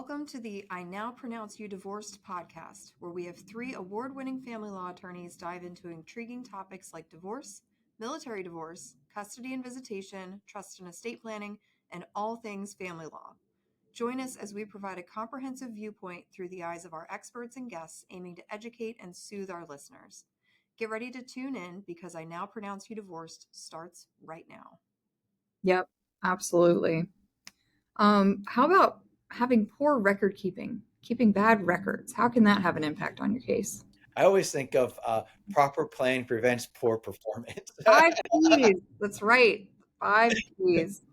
Welcome to the I Now Pronounce You Divorced podcast, where we have three award-winning family law attorneys dive into intriguing topics like divorce, military divorce, custody and visitation, trust and estate planning, and all things family law. Join us as we provide a comprehensive viewpoint through the eyes of our experts and guests, aiming to educate and soothe our listeners. Get ready to tune in because I Now Pronounce You Divorced starts right now. Yep, absolutely. How about having poor record keeping bad records? How can that have an impact on your case? I always think of proper planning prevents poor performance. 5 Ps. That's right. 5 Ps.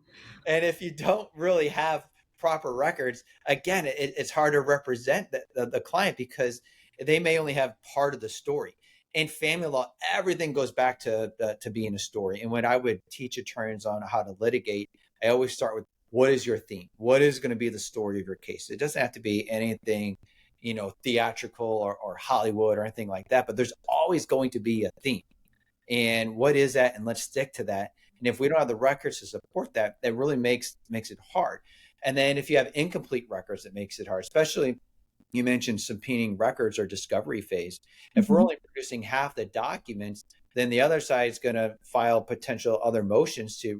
And if you don't really have proper records, again, it's hard to represent the client because they may only have part of the story. In family law, everything goes back to being a story. And when I would teach attorneys on how to litigate, I always start with, what is your theme? What is going to be the story of your case? It doesn't have to be anything, theatrical or Hollywood or anything like that, but there's always going to be a theme. And what is that? And let's stick to that. And if we don't have the records to support that, that really makes it hard. And then if you have incomplete records, it makes it hard, especially you mentioned subpoenaing records or discovery phase. If we're only producing half the documents, then the other side is going to file potential other motions to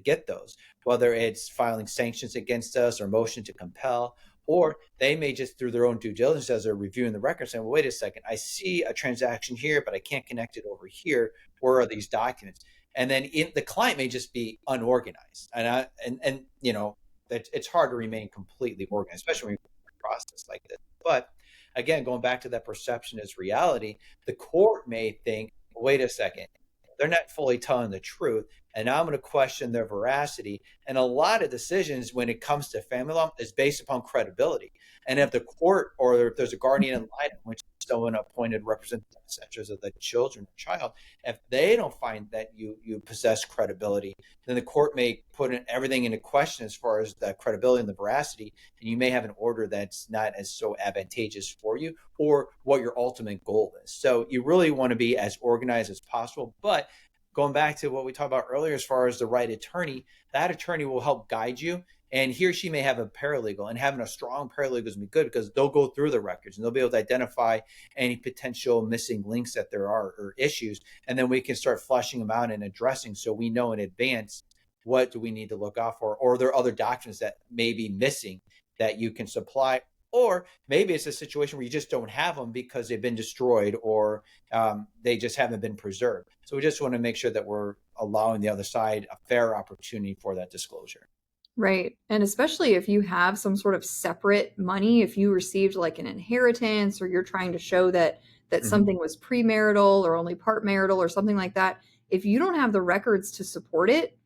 get those, whether it's filing sanctions against us or motion to compel, or they may just through their own due diligence as they're reviewing the records saying, well, wait a second, I see a transaction here, but I can't connect it over here. Where are these documents? And then the client may just be unorganized. And it's hard to remain completely organized, especially when you process like this. But again, going back to that perception as reality, the court may think, well, wait a second, they're not fully telling the truth, and now I'm going to question their veracity. And a lot of decisions when it comes to family law is based upon credibility. And if the court or if there's a guardian ad litem, which is someone appointed represent the best interests of the children or child, if they don't find that you possess credibility, then the court may put everything into question as far as the credibility and the veracity, and you may have an order that's not as so advantageous for you or what your ultimate goal is. So you really want to be as organized as possible. But going back to what we talked about earlier, as far as the right attorney, that attorney will help guide you. And he or she may have a paralegal, and having a strong paralegal is good because they'll go through the records and they'll be able to identify any potential missing links that there are or issues. And then we can start flushing them out and addressing. So we know in advance, what do we need to look out for? Or are there other documents that may be missing that you can supply? Or maybe it's a situation where you just don't have them because they've been destroyed or they just haven't been preserved. So we just want to make sure that we're allowing the other side a fair opportunity for that disclosure. Right. And especially if you have some sort of separate money, if you received like an inheritance or you're trying to show that something was premarital or only part marital or something like that, if you don't have the records to support it,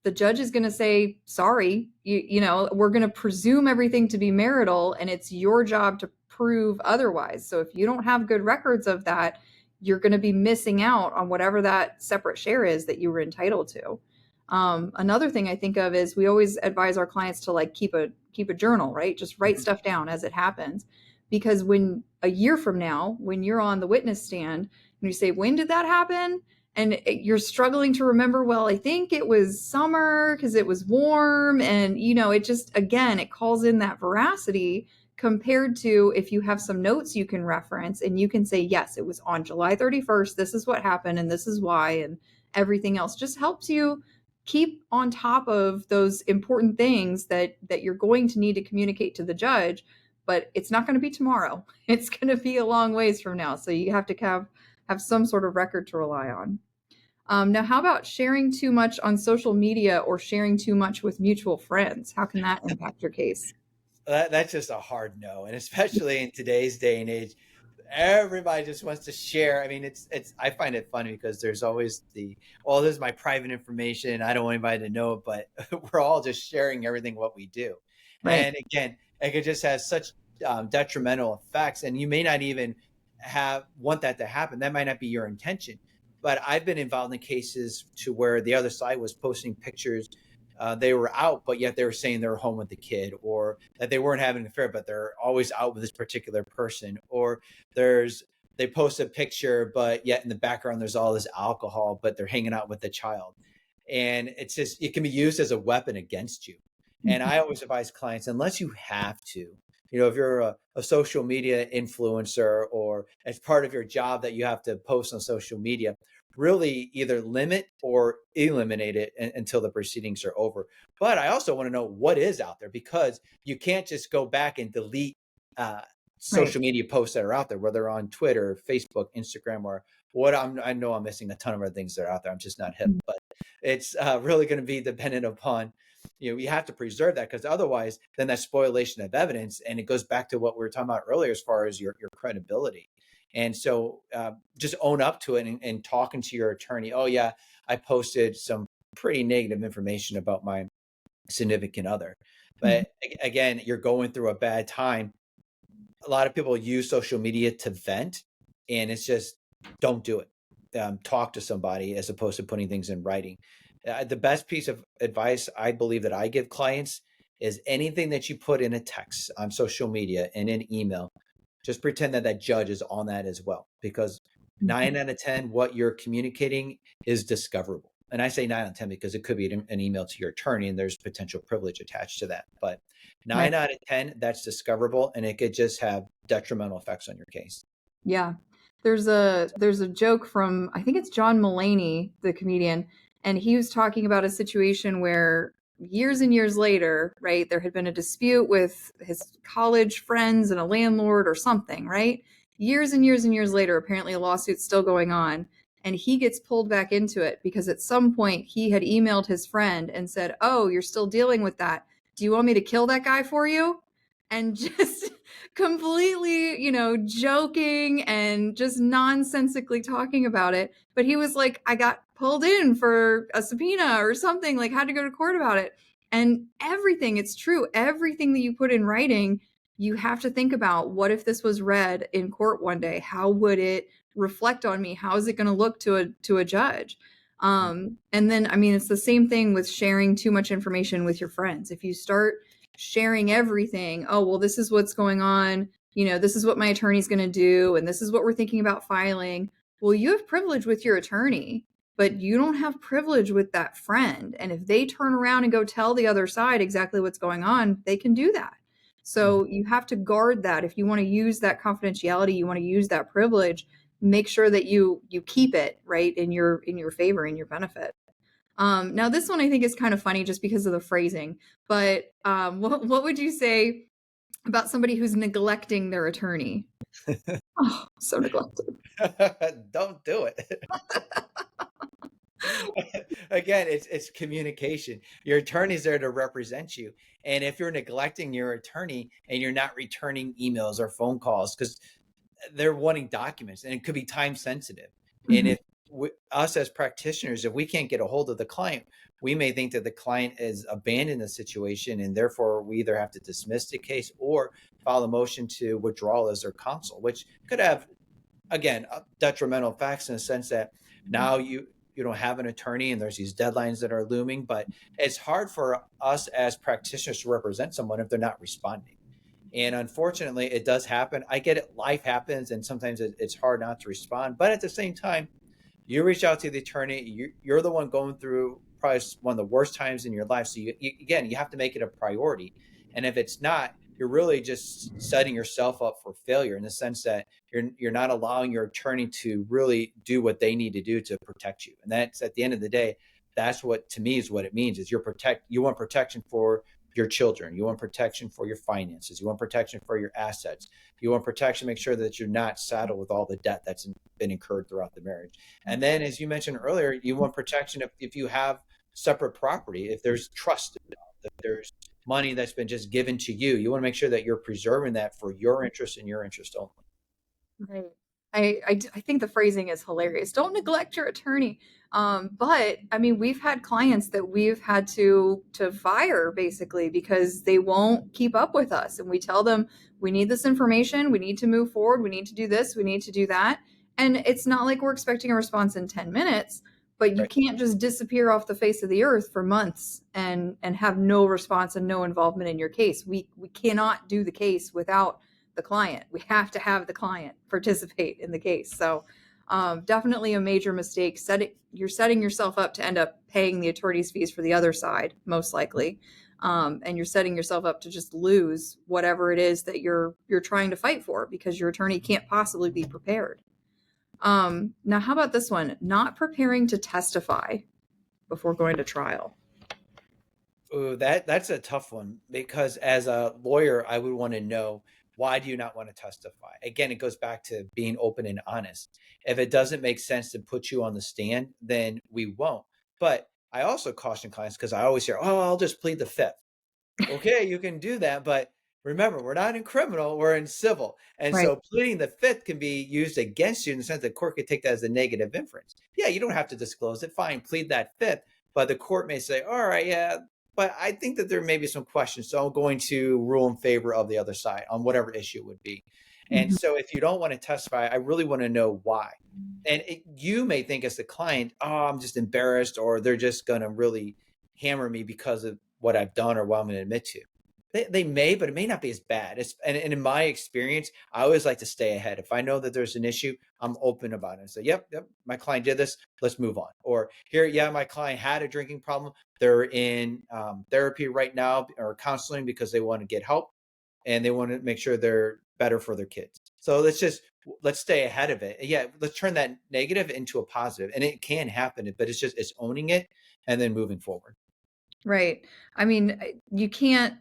the judge is going to say, sorry, we're going to presume everything to be marital and it's your job to prove otherwise. So if you don't have good records of that, you're going to be missing out on whatever that separate share is that you were entitled to. Another thing I think of is we always advise our clients to like keep a journal, right? Just write stuff down as it happens. Because when a year from now, when you're on the witness stand and you say, when did that happen? And you're struggling to remember, well, I think it was summer because it was warm. And, it just, again, it calls in that veracity compared to if you have some notes you can reference and you can say, yes, it was on July 31st. This is what happened and this is why. And everything else just helps you keep on top of those important things that you're going to need to communicate to the judge, but it's not going to be tomorrow. It's going to be a long ways from now. So you have to have some sort of record to rely on. Now, how about sharing too much on social media or sharing too much with mutual friends? How can that impact your case? That's just a hard no. And especially in today's day and age, everybody just wants to share. I mean, I find it funny because there's always this is my private information. I don't want anybody to know it, but we're all just sharing everything, what we do. Right. And again, it just has such detrimental effects, and you may not even want that to happen. That might not be your intention. But I've been involved in cases to where the other side was posting pictures. They were out, but yet they were saying they were home with the kid, or that they weren't having an affair, but they're always out with this particular person. Or they post a picture, but yet in the background, there's all this alcohol, but they're hanging out with the child. And it's just, it can be used as a weapon against you. And I always advise clients, unless you have to, if you're a social media influencer or as part of your job that you have to post on social media, really either limit or eliminate it until the proceedings are over. But I also want to know what is out there, because you can't just go back and delete uh, social media posts that are out there, whether on Twitter, Facebook, Instagram, or I know I'm missing a ton of other things that are out there. I'm just not hip, but it's really going to be dependent upon, you have to preserve that, because otherwise then that's spoliation of evidence. And it goes back to what we were talking about earlier, as far as your credibility. And so just own up to it and talking to your attorney. Oh yeah, I posted some pretty negative information about my significant other. But again, you're going through a bad time. A lot of people use social media to vent, and it's just, don't do it. Talk to somebody as opposed to putting things in writing. The best piece of advice I believe that I give clients is anything that you put in a text on social media and in email, just pretend that that judge is on that as well, because 9 out of 10, what you're communicating is discoverable. And I say 9 out of 10 because it could be an email to your attorney and there's potential privilege attached to that. But 9 out of 10, that's discoverable, and it could just have detrimental effects on your case. Yeah. There's a joke from, I think it's John Mulaney, the comedian, and he was talking about a situation where years and years later, right, there had been a dispute with his college friends and a landlord or something, right? Years and years and years later, apparently a lawsuit's still going on, and he gets pulled back into it because at some point he had emailed his friend and said, "Oh, you're still dealing with that. Do you want me to kill that guy for you?" And just completely, joking and just nonsensically talking about it. But he was like, I got pulled in for a subpoena or something, like had to go to court about it. And everything, it's true. Everything that you put in writing, you have to think about, what if this was read in court one day? How would it reflect on me? How is it going to look to a judge? And then, I mean, it's the same thing with sharing too much information with your friends. If you start sharing everything, oh, well, this is what's going on, this is what my attorney's going to do, and this is what we're thinking about filing. Well, you have privilege with your attorney, but you don't have privilege with that friend. And if they turn around and go tell the other side exactly what's going on, they can do that. So you have to guard that. If you want to use that confidentiality, you want to use that privilege, make sure that you keep it right in your favor, in your benefit. Now this one I think is kind of funny just because of the phrasing, but what would you say about somebody who's neglecting their attorney? Oh, so neglected. Don't do it. Again, it's communication. Your attorney's there to represent you. And if you're neglecting your attorney and you're not returning emails or phone calls, because they're wanting documents and it could be time sensitive. And if us as practitioners, if we can't get a hold of the client, we may think that the client has abandoned the situation, and therefore we either have to dismiss the case or file a motion to withdrawal as their counsel, which could have, again, detrimental effects in the sense that now you don't have an attorney and there's these deadlines that are looming. But it's hard for us as practitioners to represent someone if they're not responding. And unfortunately, it does happen. I get it. Life happens, and sometimes it's hard not to respond. But at the same time, you reach out to the attorney. You're the one going through probably one of the worst times in your life. So you have to make it a priority. And if it's not, you're really just setting yourself up for failure, in the sense that you're not allowing your attorney to really do what they need to do to protect you. And that's, at the end of the day, that's what, to me, is what it means. Is you want protection for your children. You want protection for your finances. You want protection for your assets. You want protection, make sure that you're not saddled with all the debt that's been incurred throughout the marriage. And then, as you mentioned earlier, you want protection if you have separate property, if there's trust, if there's money that's been just given to you, you want to make sure that you're preserving that for your interest and your interest only. Right. I think the phrasing is hilarious. Don't neglect your attorney. But I mean, we've had clients that we've had to fire basically because they won't keep up with us. And we tell them, we need this information. We need to move forward. We need to do this. We need to do that. And it's not like we're expecting a response in 10 minutes, but you can't just disappear off the face of the earth for months and have no response and no involvement in your case. We cannot do the case without the client. We have to have the client participate in the case. So definitely a major mistake. You're setting yourself up to end up paying the attorney's fees for the other side, most likely. and you're setting yourself up to just lose whatever it is that you're trying to fight for, because your attorney can't possibly be prepared. Now, how about this one? Not preparing to testify before going to trial. Ooh, that's a tough one, because as a lawyer, I would want to know, why do you not want to testify? Again, it goes back to being open and honest. If it doesn't make sense to put you on the stand, then we won't. But I also caution clients, because I always hear, oh, I'll just plead the fifth. Okay, you can do that, but remember, we're not in criminal, we're in civil. And Right. so pleading the fifth can be used against you, in the sense that court could take that as a negative inference. Yeah, you don't have to disclose it. Fine, plead that fifth. But the court may say, all right, yeah, but I think that there may be some questions. So I'm going to rule in favor of the other side on whatever issue it would be. And so if you don't want to testify, I really want to know why. And you may think as the client, oh, I'm just embarrassed, or they're just going to really hammer me because of what I've done or what I'm going to admit to. They may, but it may not be as bad. And in my experience, I always like to stay ahead. If I know that there's an issue, I'm open about it and say, yep, my client did this. Let's move on. Or here, yeah, my client had a drinking problem. They're in therapy right now, or counseling, because they want to get help and they want to make sure they're better for their kids. So let's stay ahead of it. Yeah, let's turn that negative into a positive. And it can happen, but it's owning it and then moving forward. Right. I mean, you can't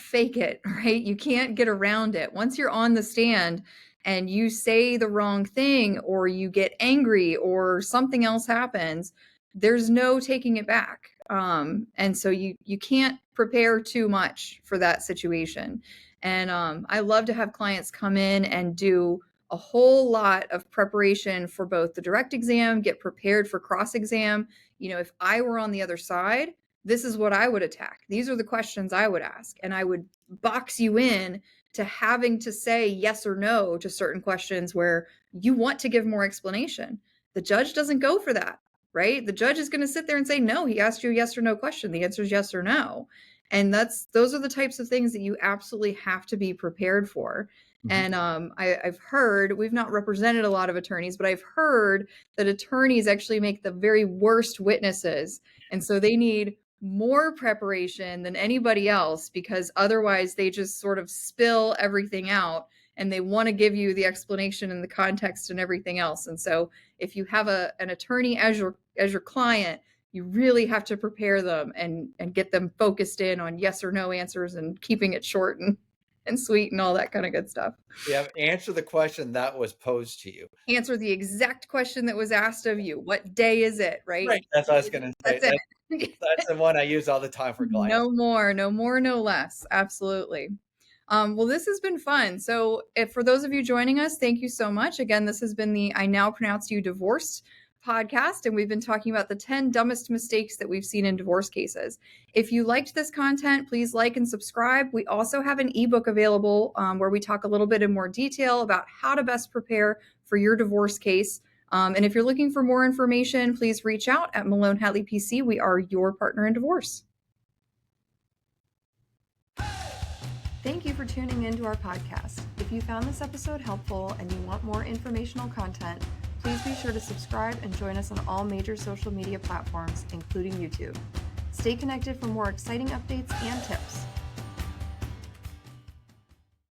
fake it, right? You can't get around it. Once you're on the stand and you say the wrong thing, or you get angry, or something else happens, there's no taking it back. And so you can't prepare too much for that situation. And I love to have clients come in and do a whole lot of preparation for both the direct exam, get prepared for cross exam. If I were on the other side, this is what I would attack. These are the questions I would ask. And I would box you in to having to say yes or no to certain questions where you want to give more explanation. The judge doesn't go for that, right? The judge is going to sit there and say, no, he asked you a yes or no question. The answer is yes or no. And those are the types of things that you absolutely have to be prepared for. And I've heard, we've not represented a lot of attorneys, but I've heard that attorneys actually make the very worst witnesses. And so they need more preparation than anybody else, because otherwise they just sort of spill everything out, and they want to give you the explanation and the context and everything else. And so if you have an attorney as your client, you really have to prepare them and get them focused in on yes or no answers, and keeping it short and sweet and all that kind of good stuff. Yeah, answer the question that was posed to you. Answer the exact question that was asked of you. What day is it, right? Right. That's what I was going to say. That's it. That's the one I use all the time for clients. No more, no less. Absolutely. Well, this has been fun. So for those of you joining us, thank you so much. Again, this has been the I Now Pronounce You Divorced podcast, and we've been talking about the 10 dumbest mistakes that we've seen in divorce cases. If you liked this content, please like and subscribe. We also have an ebook available where we talk a little bit in more detail about how to best prepare for your divorce case. And if you're looking for more information, please reach out at Malone Hatley PC. We are your partner in divorce. Thank you for tuning into our podcast. If you found this episode helpful and you want more informational content, please be sure to subscribe and join us on all major social media platforms, including YouTube. Stay connected for more exciting updates and tips.